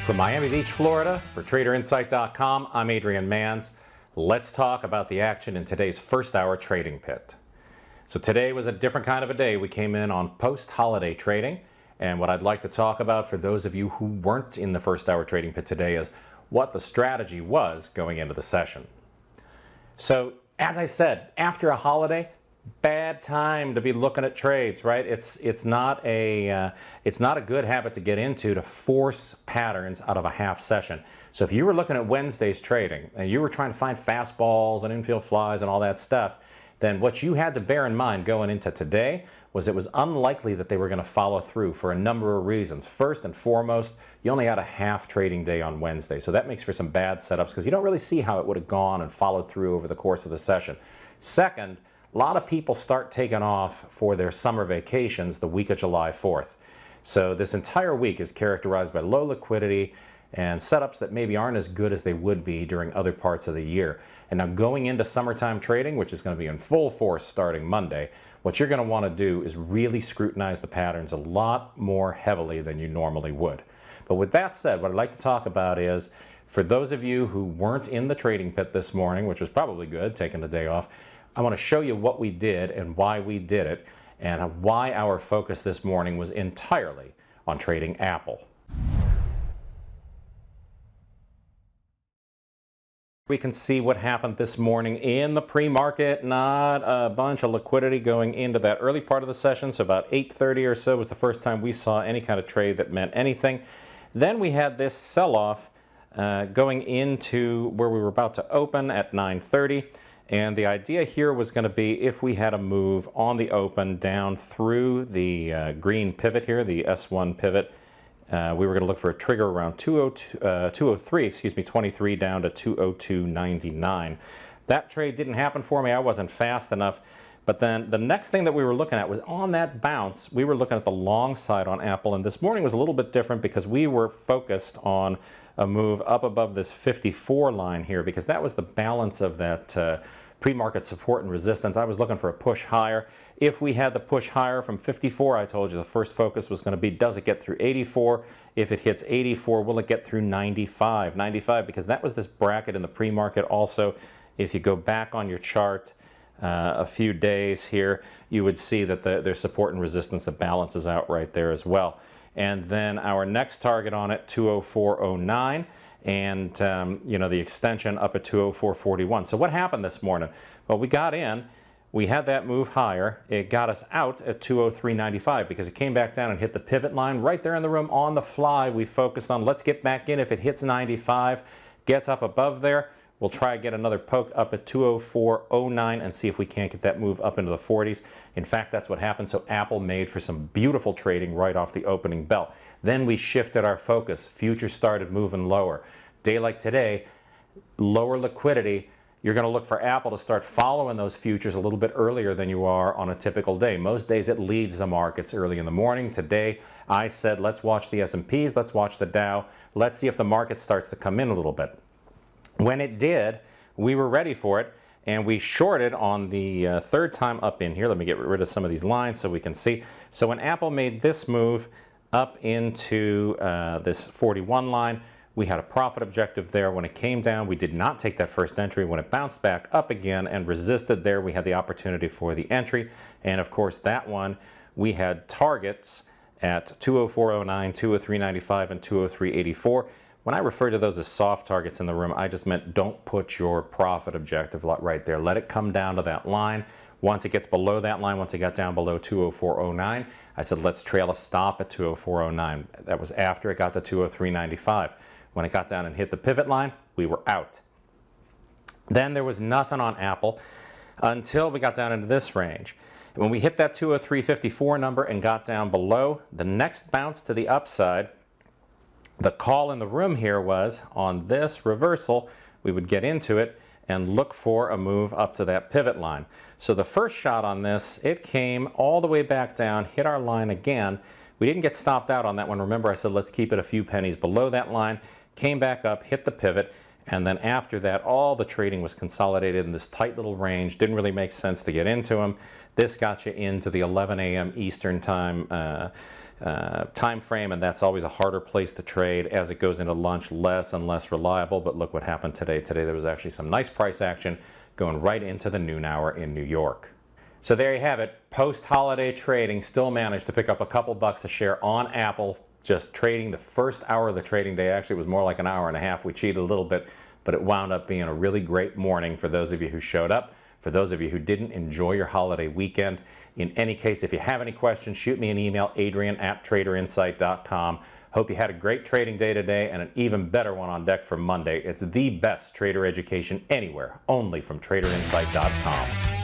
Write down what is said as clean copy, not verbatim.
From Miami Beach, Florida, for TraderInsight.com, I'm Adrian Manns. Let's talk about the action in today's first hour trading pit. So today was a different kind of a day. We came in on post-holiday trading, and what I'd like to talk about for those of you who weren't in the first hour trading pit today is what the strategy was going into the session. So as I said, after a holiday, bad time to be looking at trades, right? It's not a good habit to get into, to force patterns out of a half session. So if you were looking at Wednesday's trading and you were trying to find fastballs and infield flies and all that stuff, then what you had to bear in mind going into today was it was unlikely that they were going to follow through for a number of reasons. First and foremost, you only had a half trading day on Wednesday, so that makes for some bad setups because you don't really see how it would have gone and followed through over the course of the session. Second, a lot of people start taking off for their summer vacations the week of July 4th. So this entire week is characterized by low liquidity and setups that maybe aren't as good as they would be during other parts of the year. And now going into summertime trading, which is going to be in full force starting Monday, what you're going to want to do is really scrutinize the patterns a lot more heavily than you normally would. But with that said, what I'd like to talk about is, for those of you who weren't in the trading pit this morning, which was probably good, taking the day off, I want to show you what we did and why we did it, and why our focus this morning was entirely on trading Apple. We can see what happened this morning in the pre-market. Not a bunch of liquidity going into that early part of the session, so about 8:30 or so was the first time we saw any kind of trade that meant anything. Then we had this sell-off going into where we were about to open at 9:30. And the idea here was going to be, if we had a move on the open down through the green pivot here, the S1 pivot, we were going to look for a trigger around 203, down to 202.99. That trade didn't happen for me. I wasn't fast enough. But then the next thing that we were looking at was on that bounce, we were looking at the long side on Apple. And this morning was a little bit different because we were focused on a move up above this 54 line here, because that was the balance of that pre-market support and resistance. I was looking for a push higher. If we had the push higher from 54, I told you the first focus was going to be, does it get through 84? If it hits 84, will it get through 95? 95, because that was this bracket in the pre-market. Also, if you go back on your chart a few days here, you would see that there's support and resistance that balances out right there as well. And then our next target on it, 204.09, and you know, the extension up at 204.41. So what happened this morning? Well, we got in, we had that move higher, it got us out at 203.95 because it came back down and hit the pivot line right there in the room on the fly. We focused on, let's get back in. If it hits 95, gets up above there, we'll try to get another poke up at 204.09 and see if we can't get that move up into the 40s. In fact, that's what happened. So Apple made for some beautiful trading right off the opening bell. Then we shifted our focus. Futures started moving lower. Day like today, lower liquidity. You're going to look for Apple to start following those futures a little bit earlier than you are on a typical day. Most days it leads the markets early in the morning. Today, I said, let's watch the S&Ps, let's watch the Dow. Let's see if the market starts to come in a little bit. When it did, we were ready for it, and we shorted on the third time up in here. Let me get rid of some of these lines so we can see. So when Apple made this move up into this 41 line, we had a profit objective there. When it came down, we did not take that first entry. When it bounced back up again and resisted there, we had the opportunity for the entry. And of course, that one, we had targets at 204.09, 203.95, and 203.84. When I refer to those as soft targets in the room, I just meant don't put your profit objective right there. Let it come down to that line. Once it gets below that line, once it got down below 204.09, I said, let's trail a stop at 204.09. That was after it got to 203.95. When it got down and hit the pivot line, we were out. Then there was nothing on Apple until we got down into this range. When we hit that 203.54 number and got down below, the next bounce to the upside, the call in the room here was, on this reversal, we would get into it and look for a move up to that pivot line. So the first shot on this, it came all the way back down, hit our line again. We didn't get stopped out on that one. Remember, I said let's keep it a few pennies below that line. Came back up, hit the pivot, and then after that, all the trading was consolidated in this tight little range. Didn't really make sense to get into them. This got you into the 11 a.m. Eastern time time frame, and that's always a harder place to trade. As it goes into lunch, less and less reliable. But look what happened today. Today there was actually some nice price action going right into the noon hour in New York. So there you have it. Post-holiday trading, still managed to pick up a couple bucks a share on Apple. Just trading the first hour of the trading day. Actually, it was more like an hour and a half. We cheated a little bit, but it wound up being a really great morning for those of you who showed up. For those of you who didn't, enjoy your holiday weekend. In any case, if you have any questions, shoot me an email, adrian@traderinsight.com. Hope you had a great trading day today and an even better one on deck for Monday. It's the best trader education anywhere, only from traderinsight.com.